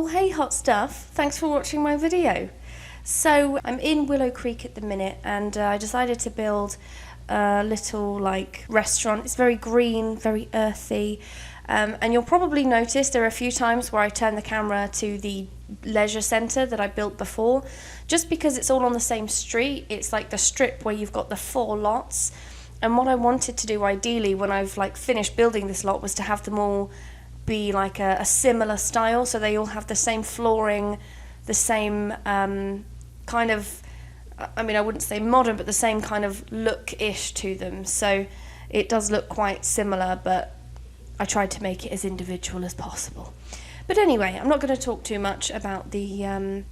Oh hey hot stuff, thanks for watching my video. So I'm in Willow Creek at the minute and I decided to build a little restaurant. It's very green, very earthy, and you'll probably notice there are a few times where I turn the camera to the leisure centre that I built before, just because it's all on the same street. It's like the strip where you've got the 4 lots, and what I wanted to do ideally when I've finished building this lot was to have them all be like a similar style, so they all have the same flooring, the same kind of, I mean I wouldn't say modern, but the same kind of look-ish to them. So it does look quite similar, but I tried to make it as individual as possible. But anyway, I'm not going to talk too much about the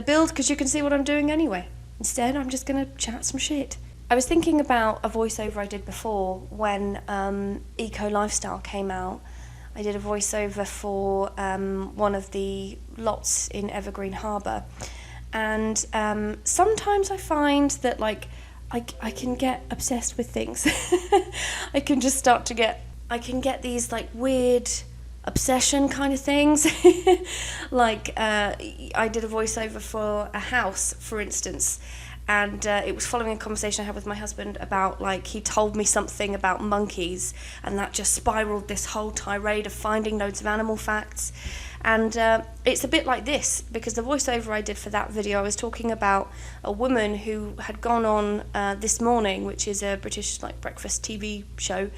build, because you can see what I'm doing anyway. Instead, I'm just going to chat some shit. I was thinking about a voiceover I did before when Eco Lifestyle came out. I did a voiceover for one of the lots in Evergreen Harbour, and sometimes I find that I can get obsessed with things. I can just start to get, I can get these weird obsession kind of things. I did a voiceover for a house, for instance, and it was following a conversation I had with my husband about he told me something about monkeys, and that just spiraled this whole tirade of finding loads of animal facts. And it's a bit like this, because the voiceover I did for that video, I was talking about a woman who had gone on This Morning, which is a British breakfast TV show,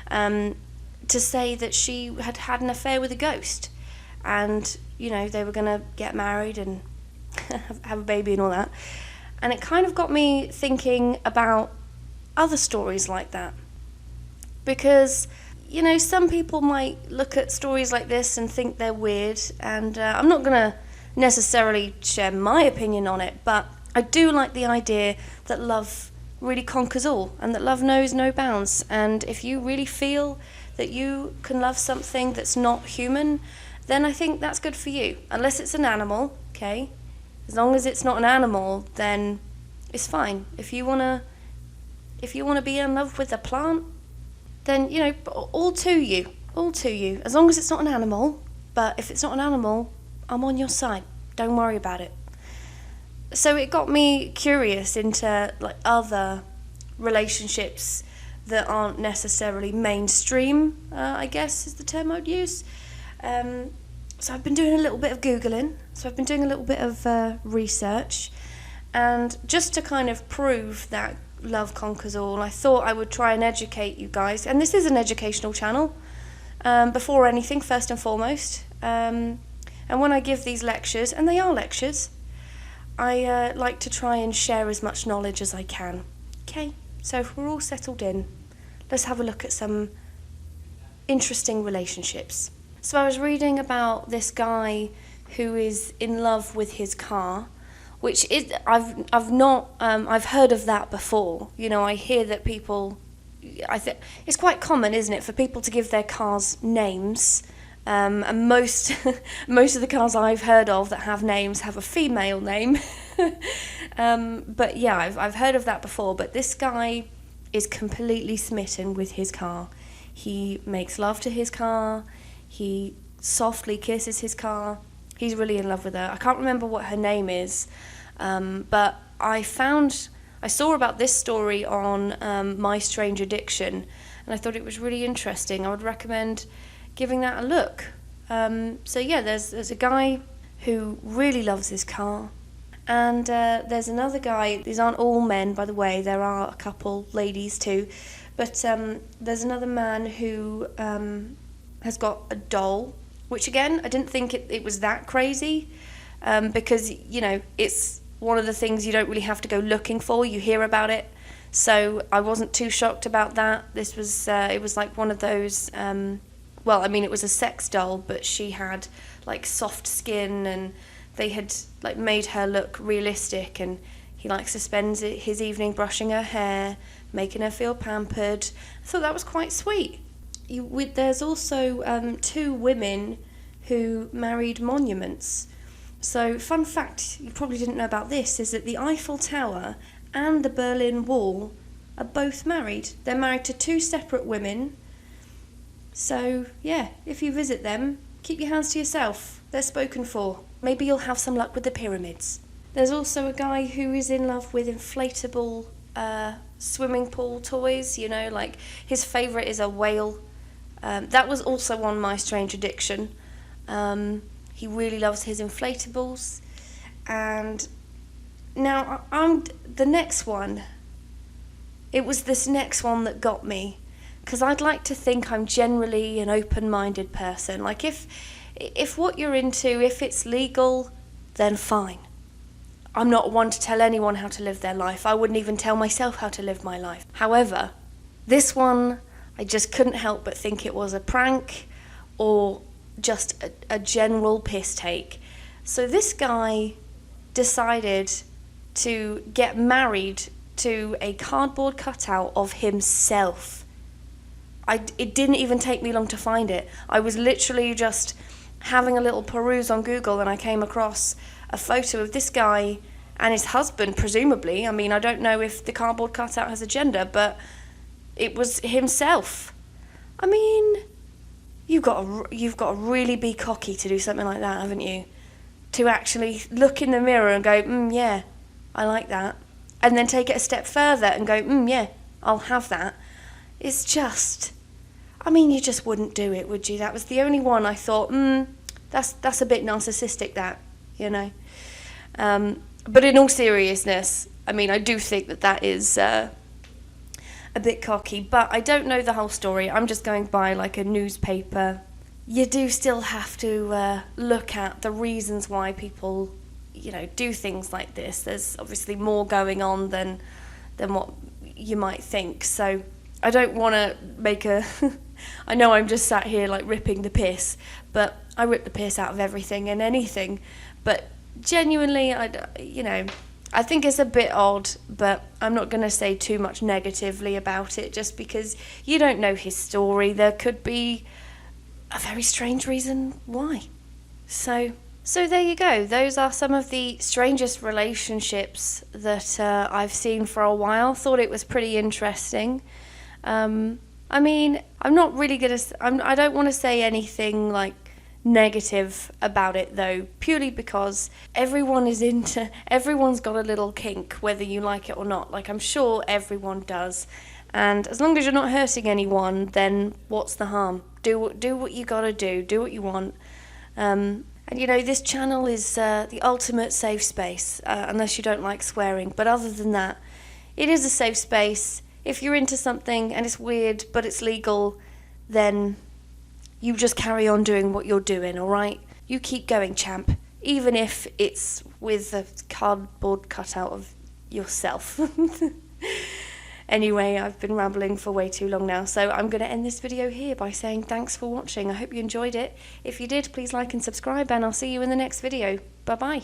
to say that she had had an affair with a ghost, and they were going to get married and have a baby and all that. And it kind of got me thinking about other stories like that, because some people might look at stories like this and think they're weird, and I'm not going to necessarily share my opinion on it, but I do like the idea that love really conquers all, and that love knows no bounds. And if you really feel that you can love something that's not human, then I think that's good for you, unless it's an animal, okay? As long as it's not an animal, then it's fine. If you wanna be in love with a plant, then all to you. As long as it's not an animal. But if it's not an animal, I'm on your side. Don't worry about it. So it got me curious into other relationships that aren't necessarily mainstream, I guess is the term I'd use. So I've been doing a little bit of Googling, so I've been doing a little bit of research, and just to kind of prove that love conquers all, I thought I would try and educate you guys, and this is an educational channel, before anything, first and foremost. And when I give these lectures, and they are lectures, I like to try and share as much knowledge as I can. Okay, so if we're all settled in, let's have a look at some interesting relationships. So I was reading about this guy who is in love with his car, which is, I've heard of that before. I hear that people, I think it's quite common, isn't it, for people to give their cars names, and most of the cars I've heard of that have names have a female name. But yeah, I've heard of that before. But this guy is completely smitten with his car. He makes love to his car. He softly kisses his car. He's really in love with her. I can't remember what her name is, but I saw about this story on My Strange Addiction, and I thought it was really interesting. I would recommend giving that a look. So yeah, there's a guy who really loves his car, and there's another guy. These aren't all men, by the way. There are a couple ladies too, but there's another man who has got a doll, which again, I didn't think it was that crazy, because it's one of the things you don't really have to go looking for. You hear about it, so I wasn't too shocked about that. This was it was one of those, well, I mean, it was a sex doll, but she had soft skin, and they had made her look realistic, and he to spend his evening brushing her hair, making her feel pampered. I thought that was quite sweet. There's also 2 women who married monuments. So, fun fact, you probably didn't know about this, is that the Eiffel Tower and the Berlin Wall are both married. They're married to 2 separate women. So, yeah, if you visit them, keep your hands to yourself. they're spoken for. Maybe you'll have some luck with the pyramids. There's also a guy who is in love with inflatable swimming pool toys, you know, like his favourite is a whale. That was also on My Strange Addiction. He really loves his inflatables. And now the next one, it was this next one that got me, because I'd like to think I'm generally an open-minded person. Like if what you're into, if it's legal, then fine. I'm not one to tell anyone how to live their life. I wouldn't even tell myself how to live my life. However, this one, I just couldn't help but think it was a prank or just a general piss take. So this guy decided to get married to a cardboard cutout of himself. It didn't even take me long to find it. I was literally just having a little peruse on Google and I came across a photo of this guy and his husband, presumably. I mean, I don't know if the cardboard cutout has a gender, but it was himself. I mean, you've got to really be cocky to do something like that, haven't you? To actually look in the mirror and go, yeah, I like that. And then take it a step further and go, yeah, I'll have that. It's just, I mean, you just wouldn't do it, would you? That was the only one I thought, that's a bit narcissistic, that, you know. But in all seriousness, I mean, I do think that is a bit cocky, but I don't know the whole story. I'm just going by like a newspaper. You do still have to look at the reasons why people, you know, do things like this. There's obviously more going on than what you might think. So I don't want to make I know I'm just sat here like ripping the piss, but I rip the piss out of everything and anything. But genuinely, I think it's a bit odd, but I'm not going to say too much negatively about it just because you don't know his story. There could be a very strange reason why. So there you go. Those are some of the strangest relationships that I've seen for a while. Thought it was pretty interesting. I mean, I'm not really going to... I don't want to say anything like negative about it though, purely because everyone's got a little kink, whether you like it or not. Like, I'm sure everyone does, and as long as you're not hurting anyone, then what's the harm? Do what you gotta do what you want. And you know, this channel is the ultimate safe space, unless you don't like swearing, but other than that, it is a safe space. If you're into something and it's weird but it's legal, then you just carry on doing what you're doing, alright? You keep going, champ, even if it's with a cardboard cutout of yourself. Anyway, I've been rambling for way too long now, so I'm going to end this video here by saying thanks for watching. I hope you enjoyed it. If you did, please like and subscribe, and I'll see you in the next video. Bye-bye.